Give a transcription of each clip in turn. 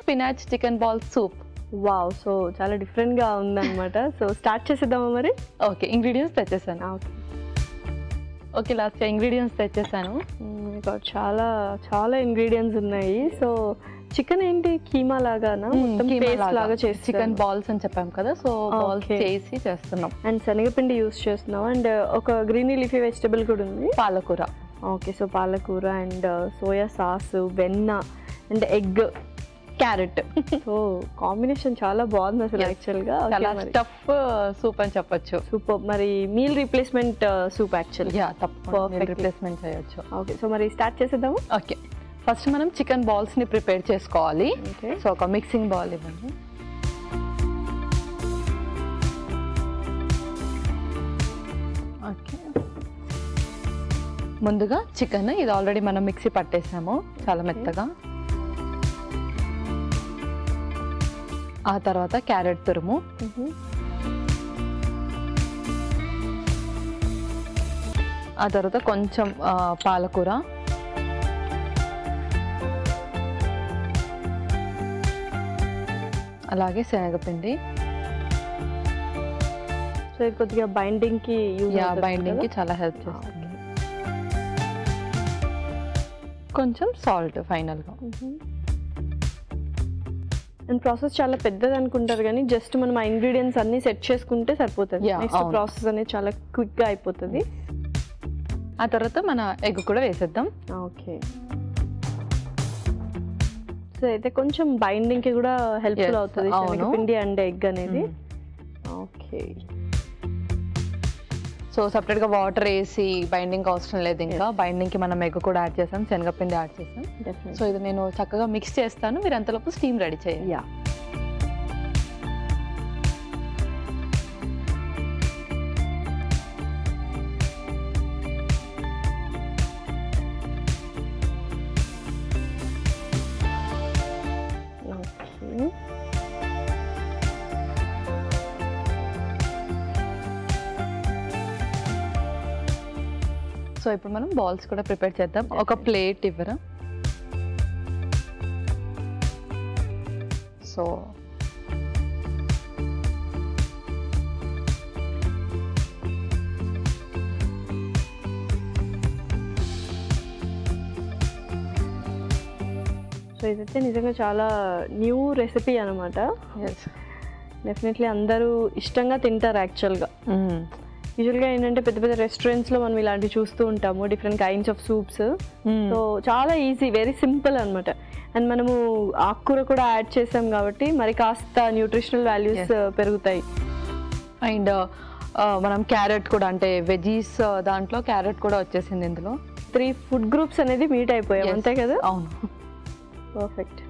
Spinach chicken ball soup. Wow, so చాలా డిఫరెంట్గా ఉందన్నమాట. సో స్టార్ట్ చేసేద్దామా మరి? ఓకే, ఇంగ్రీడియంట్స్ తెచ్చేసాను. ఓకే ఓకే, లాస్ట్ ఇంగ్రీడియంట్స్ తెచ్చేసాను. చాలా చాలా ఇంగ్రీడియంట్స్ ఉన్నాయి. సో చికెన్ ఏంటి, కీమా లాగానా? పేస్ట్ లాగా చేసి చికెన్ బాల్స్ అని చెప్పాం కదా, సో బాల్స్ చేసి చేస్తున్నాం. అండ్ శనగపిండి యూస్ చేస్తున్నాం. అండ్ ఒక గ్రీన్ లీఫీ వెజిటబుల్ కూడా ఉంది, పాలకూర. ఓకే, సో పాలకూర అండ్ సోయా సాస్, వెన్న and egg, carrot. So combination చాలా బాగుంది అసలు. యాక్చువల్గా చాలా టఫ్ సూప్ అని చెప్పొచ్చు. సూపర్. మరి మీల్ రీప్లేస్మెంట్ సూప్ యాక్చువల్. తప్పకుండా రీప్లేస్మెంట్ చేయొచ్చు. ఓకే, సో మరి స్టార్ట్ చేసేద్దాము. ఓకే, ఫస్ట్ మనం చికెన్ బాల్స్ని ప్రిపేర్ చేసుకోవాలి. సో ఒక మిక్సింగ్ బౌల్ ఇవ్వండి. ఓకే, ముందుగా చికెన్ ఇది ఆల్రెడీ మనం మిక్సీ పట్టేసాము చాలా మెత్తగా. ఆ తర్వాత క్యారెట్ తురుము, ఆ తర్వాత కొంచెం పాలకూర, అలాగే శనగపిండి. సో ఇది కొద్దిగా బైండింగ్కి బైండింగ్కి చాలా హెల్ప్ చేస్తుంది. కొంచెం సాల్ట్ ఫైనల్గా. అండ్ ప్రాసెస్ చాలా పెద్దది అనుకుంటారు కానీ జస్ట్ మనం ఆ ఇంగ్రీడియంట్స్ అన్ని సెట్ చేసుకుంటే సరిపోతుంది. నెక్స్ట్ ప్రాసెస్ అనేది చాలా క్విక్గా అయిపోతుంది. ఆ తర్వాత మన ఎగ్ కూడా వేసేద్దాం. ఓకే, సో అయితే కొంచెం బైండింగ్కి కూడా హెల్ప్ఫుల్ అవుతుంది శనగపిండి అండ్ ఎగ్ అనేది. ఓకే, సో సపరేట్గా వాటర్ వేసి బైండింగ్ అవసరం లేదు. ఇంకా బైండింగ్కి మనం ఎగ్ కూడా యాడ్ చేసాం, శనగపిండి యాడ్ చేసాం. సో ఇది నేను చక్కగా మిక్స్ చేస్తాను, మీరు అంతలోపు స్టీమ్ రెడీ చేయండి. సో ఇప్పుడు మనం బాల్స్ కూడా ప్రిపేర్ చేద్దాం. ఒక ప్లేట్ ఇవ్వరా? సో సో ఇదైతే నిజంగా చాలా న్యూ రెసిపీ అనమాట. డెఫినెట్లీ అందరూ ఇష్టంగా తింటారు యాక్చువల్గా. యూజువల్గా ఏంటంటే పెద్ద పెద్ద రెస్టారెంట్స్లో మనం ఇలాంటివి చూస్తూ ఉంటాము, different kinds of soups. So చాలా ఈజీ, వెరీ సింపుల్ అనమాట. అండ్ మనము ఆకుకూర కూడా యాడ్ చేసాం కాబట్టి మరి కాస్త న్యూట్రిషనల్ వాల్యూస్ పెరుగుతాయి. అండ్ మనం క్యారెట్ కూడా, అంటే వెజీస్ దాంట్లో క్యారెట్ కూడా వచ్చేసింది ఇందులో. 3 ఫుడ్ గ్రూప్స్ అనేది మీట్ అయిపోయాయి, అంతే కదా? అవును, పర్ఫెక్ట్.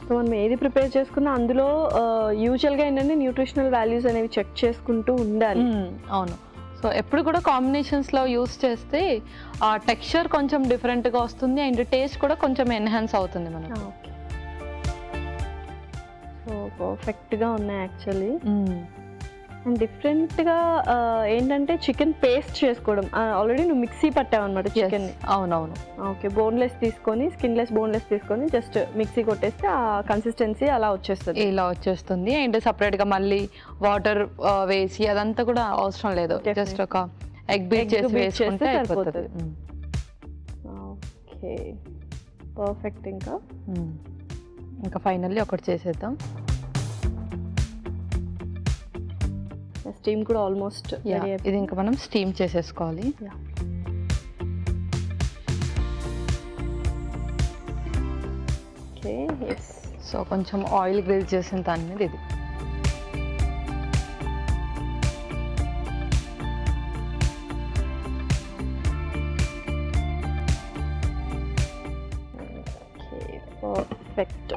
సో మనం ఏది ప్రిపేర్ చేసుకున్నా అందులో యూజువల్గా ఏంటంటే న్యూట్రిషనల్ వాల్యూస్ అనేవి చెక్ చేసుకుంటూ ఉండాలి. అవును, సో ఎప్పుడు కూడా కాంబినేషన్స్లో యూస్ చేస్తే ఆ టెక్స్చర్ కొంచెం డిఫరెంట్గా వస్తుంది అండ్ టేస్ట్ కూడా కొంచెం ఎన్హాన్స్ అవుతుంది మనకు. ఓకే, సో పర్ఫెక్ట్గా ఉన్నాయి యాక్చువల్లీ. అండ్ డిఫరెంట్గా ఏంటంటే చికెన్ పేస్ట్ చేసుకోవడం. ఆల్రెడీ నువ్వు మిక్సీ పట్టావు అనమాట చికెన్ని. అవునవును. ఓకే, బోన్లెస్ తీసుకొని, స్కిన్లెస్ బోన్లెస్ తీసుకొని జస్ట్ మిక్సీ కొట్టేస్తే ఆ కన్సిస్టెన్సీ అలా వచ్చేస్తుంది. ఇలా వచ్చేస్తుంది. అండ్ సపరేట్గా మళ్ళీ వాటర్ వేసి అదంతా కూడా అవసరం లేదు, జస్ట్ ఒక ఎగ్ బీట్ చేసి వేసుకుంటే అయిపోతుంది. Okay, perfect. ఇంకా ఫైనల్లీ ఒకటి చేసేద్దాం. స్టీమ్ కూడా ఆల్మోస్ట్ ఇది ఇంకా మనం స్టీమ్ చేసేసుకోవాలి. ఓకే, సో కొంచెం ఆయిల్ గ్రిల్ చేసిన దాని మీద ఇది. పర్ఫెక్ట్.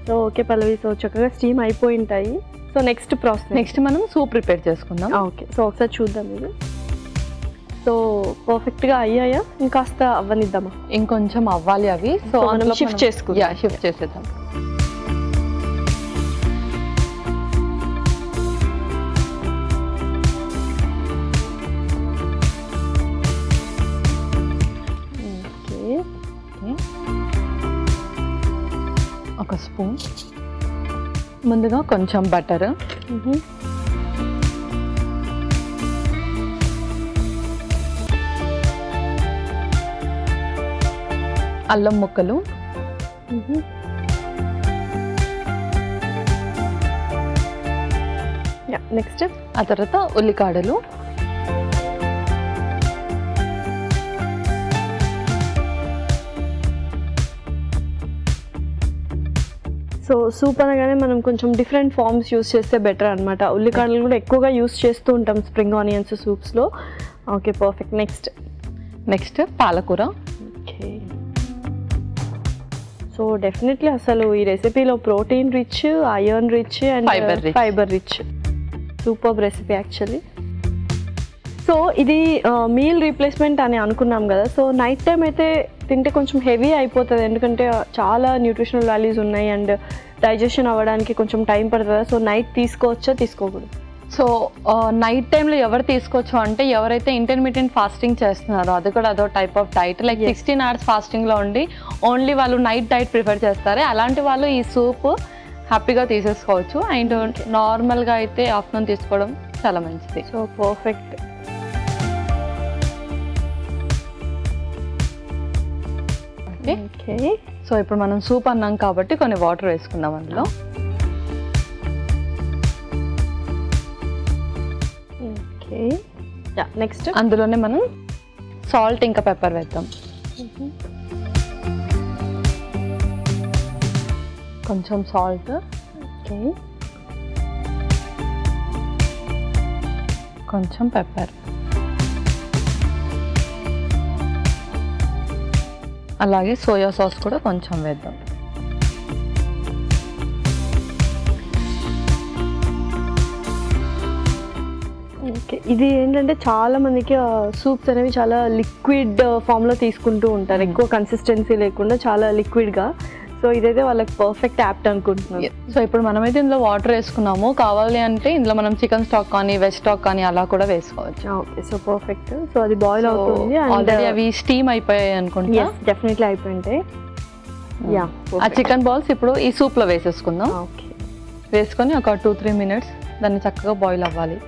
సో ఓకే పల్లవి, సో చక్కగా స్టీమ్ అయిపోయి ఉంటాయి. సో నెక్స్ట్ మనం సూప్ ప్రిపేర్ చేసుకుందాం. ఓకే, సో ఒకసారి చూద్దాం ఇది. సో పర్ఫెక్ట్గా అయ్యాయా? ఇంకాస్త అవ్వనిద్దామా? ఇంకొంచెం అవ్వాలి అవి. సో మనం షిఫ్ట్ చేసుకుందాం. షిఫ్ట్ చేసేద్దాం. స్పూన్. ముందుగా కొంచెం బటర్, అల్లం ముక్కలు, నెక్స్ట్ ఆ తర్వాత ఉల్లికాడలు, సో సూప్ అనగానే మనం కొంచెం డిఫరెంట్ ఫార్మ్స్ యూస్ చేస్తే బెటర్ అనమాట. ఉల్లికాడలు కూడా ఎక్కువగా యూస్ చేస్తూ ఉంటాం స్ప్రింగ్ ఆనియన్స్ సూప్స్లో. Okay, perfect. నెక్స్ట్ పాలకూర. ఓకే, సో డెఫినెట్లీ అసలు ఈ రెసిపీలో protein rich, iron rich and fibre rich. Super recipe actually. So ఇది మీల్ రీప్లేస్మెంట్ అని అనుకున్నాం కదా. సో నైట్ టైం అయితే తింటే కొంచెం హెవీ అయిపోతుంది, ఎందుకంటే చాలా న్యూట్రిషనల్ వాల్యూస్ ఉన్నాయి అండ్ డైజెషన్ అవ్వడానికి కొంచెం టైం పడుతుంది. సో నైట్ తీసుకోవచ్చా, తీసుకోకూడదు? సో నైట్ టైంలో ఎవరు తీసుకోవచ్చు అంటే ఎవరైతే ఇంటర్మీడియట్ ఫాస్టింగ్ చేస్తున్నారో, అది కూడా అదో type of diet. Like 16 hours ఫాస్టింగ్లో ఉండి ఓన్లీ వాళ్ళు నైట్ డైట్ ప్రిఫర్ చేస్తారు. అలాంటి వాళ్ళు ఈ సూప్ హ్యాపీగా తీసేసుకోవచ్చు. అండ్ నార్మల్గా అయితే ఆఫ్టర్నూన్ తీసుకోవడం చాలా మంచిది. So perfect. ఓకే, సో ఇప్పుడు మనం సూప్ అన్నాం కాబట్టి కొన్ని వాటర్ వేసుకుందాం అందులో. ఓకే, నెక్స్ట్ అందులోనే మనం సాల్ట్ ఇంకా పెప్పర్ వేద్దాం. కొంచెం సాల్ట్, ఓకే, కొంచెం పెప్పర్, అలాగే సోయా సాస్ కూడా కొంచెం వేద్దాం. ఓకే, ఇది ఏంటంటే చాలా మందికి సూప్స్ అనేవి చాలా లిక్విడ్ ఫామ్లో తీసుకుంటూ ఉంటారు, ఎక్కువ కన్సిస్టెన్సీ లేకుండా చాలా లిక్విడ్గా. సో ఇదైతే వాళ్ళకి పర్ఫెక్ట్ యాప్ట్ అనుకుంటున్నాను. సో ఇప్పుడు మనమైతే ఇందులో వాటర్ వేసుకున్నాము. కావాలి అంటే ఇందులో మనం చికెన్ స్టాక్ కానీ వెజ్ స్టాక్ కానీ అలా కూడా వేసుకోవచ్చు. Okay, so perfect. సో అది బాయిల్ అవుతుంది. ఆల్రెడీ అవి స్టీమ్ అయిపోయాయి అనుకుంటా. డెఫినెట్లీ అయిపోయింటాయి. ఆ చికెన్ బాల్స్ ఇప్పుడు ఈ సూప్లో వేసేసుకుందాం. ఓకే, వేసుకొని ఒక 2-3 minutes దాన్ని చక్కగా బాయిల్ అవ్వాలి.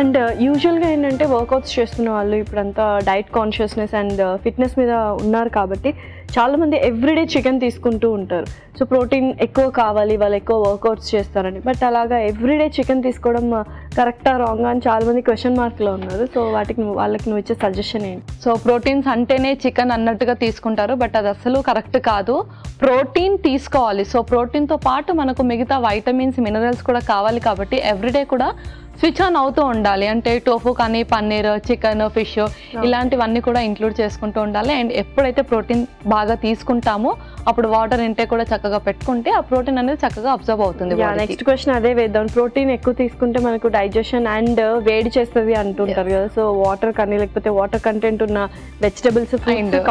అండ్ యూజువల్గా ఏంటంటే వర్కౌట్స్ చేస్తున్న వాళ్ళు ఇప్పుడంతా డైట్ కాన్షియస్నెస్ అండ్ ఫిట్నెస్ మీద ఉన్నారు కాబట్టి చాలామంది ఎవ్రీడే చికెన్ తీసుకుంటూ ఉంటారు. సో ప్రోటీన్ ఎక్కువ కావాలి, వాళ్ళు ఎక్కువ వర్కౌట్స్ చేస్తారని. బట్ అలాగా ఎవ్రీడే చికెన్ తీసుకోవడం కరెక్టా రాంగా అని చాలామంది క్వశ్చన్ మార్క్లో ఉన్నారు. సో వాళ్ళకి నువ్వు ఇచ్చే సజెషన్ ఏంటి? సో ప్రోటీన్స్ అంటేనే చికెన్ అన్నట్టుగా తీసుకుంటారు, బట్ అది అసలు కరెక్ట్ కాదు. ప్రోటీన్ తీసుకోవాలి. సో ప్రోటీన్తో పాటు మనకు మిగతా వైటమిన్స్, మినరల్స్ కూడా కావాలి కాబట్టి ఎవ్రీడే కూడా స్విచ్ ఆన్ అవుతూ ఉండాలి. అంటే టోఫు కానీ, పన్నీర్, చికెన్, ఫిష్ ఇలాంటివన్నీ కూడా ఇంక్లూడ్ చేసుకుంటూ ఉండాలి. అండ్ ఎప్పుడైతే ప్రోటీన్ బాగా తీసుకుంటామో అప్పుడు వాటర్ ఇంటేక్ కూడా చక్కగా పెట్టుకుంటే ఆ ప్రోటీన్ అనేది చక్కగా అబ్జర్వ్ అవుతుంది. నెక్స్ట్ క్వశ్చన్ అదే వేద్దాం. ప్రోటీన్ ఎక్కువ తీసుకుంటే మనకు డైజెషన్ అండ్ వేడి చేస్తుంది అంటుంటారు కదా. సో వాటర్ కానీ లేకపోతే వాటర్ కంటెంట్ ఉన్న వెజిటబుల్స్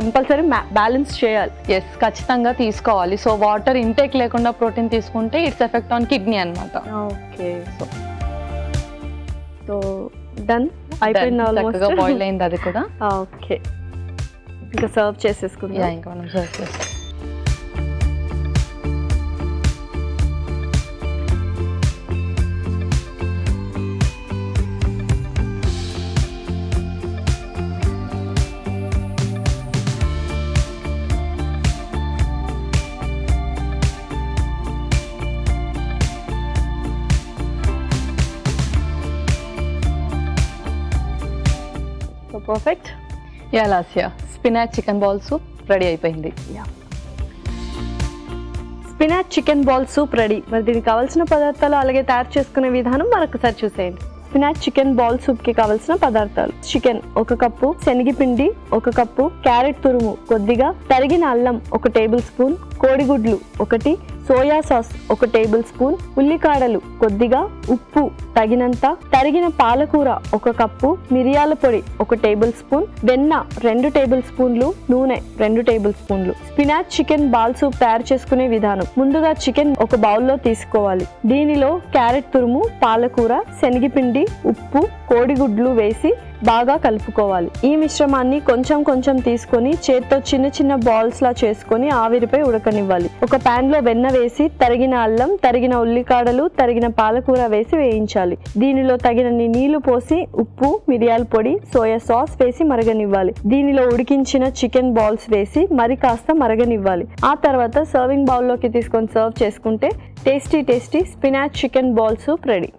కంపల్సరీ బ్యాలెన్స్ చేయాలి. ఎస్, ఖచ్చితంగా తీసుకోవాలి. సో వాటర్ ఇంటేక్ లేకుండా ప్రోటీన్ తీసుకుంటే ఇట్స్ ఎఫెక్ట్ ఆన్ కిడ్నీ అనమాట. ఓకే, సో డన్ అయిపోయింది, ఆల్మోస్ట్ బాయిల్ అయింది అది కూడా. ఓకే, ఇంకా సర్వ్ చేసేసుకుందాం. ఇంకా మనం సర్వ్ చేస్తాం. Perfect. Lasya spinach chicken ball soup ready అయిపోయింది. Spinach chicken ball soup ready. మరి దీనికి కావాల్సిన పదార్థాలు అలాగే తయారు చేసుకునే విధానం మరొకసారి చూసేయండి. స్పినాచ్ చికెన్ బాల్ సూప్కి కావాల్సిన పదార్థాలు: చికెన్ 1 కప్పు, శనగపిండి 1 కప్పు, క్యారెట్ తురుము కొద్దిగా, తరిగిన అల్లం 1 టేబుల్ స్పూన్, కోడిగుడ్లు 1, సోయా సాస్ 1 టేబుల్ స్పూన్, ఉల్లికాడలు కొద్దిగా, ఉప్పు తగినంత, తరిగిన పాలకూర 1 కప్పు, మిరియాల పొడి 1 టేబుల్ స్పూన్, వెన్న 2 టేబుల్ స్పూన్లు, నూనె 2 టేబుల్ స్పూన్లు. స్పినాచ్ చికెన్ బాల్ సూప్ తయారు చేసుకునే విధానం. ముందుగా చికెన్ ఒక బౌల్లో తీసుకోవాలి. దీనిలో క్యారెట్ తురుము, పాలకూర, శనగపిండి, ఉప్పు, కోడిగుడ్లు వేసి బాగా కలుపుకోవాలి. ఈ మిశ్రమాన్ని కొంచెం కొంచెం తీసుకొని చేత్తో చిన్న చిన్న బాల్స్ లా చేసుకొని ఆవిరిపై ఉడకనివ్వాలి. ఒక పాన్ లో వెన్న వేసి తరిగిన అల్లం, తరిగిన ఉల్లికాడలు, తరిగిన పాలకూర వేసి వేయించాలి. దీనిలో తగినన్ని నీళ్లు పోసి ఉప్పు, మిరియాల పొడి, సోయా సాస్ వేసి మరగనివ్వాలి. దీనిలో ఉడికించిన చికెన్ బాల్స్ వేసి మరి కాస్త మరగనివ్వాలి. ఆ తర్వాత సర్వింగ్ బౌల్లోకి తీసుకొని సర్వ్ చేసుకుంటే tasty spinach chicken ball soup ready.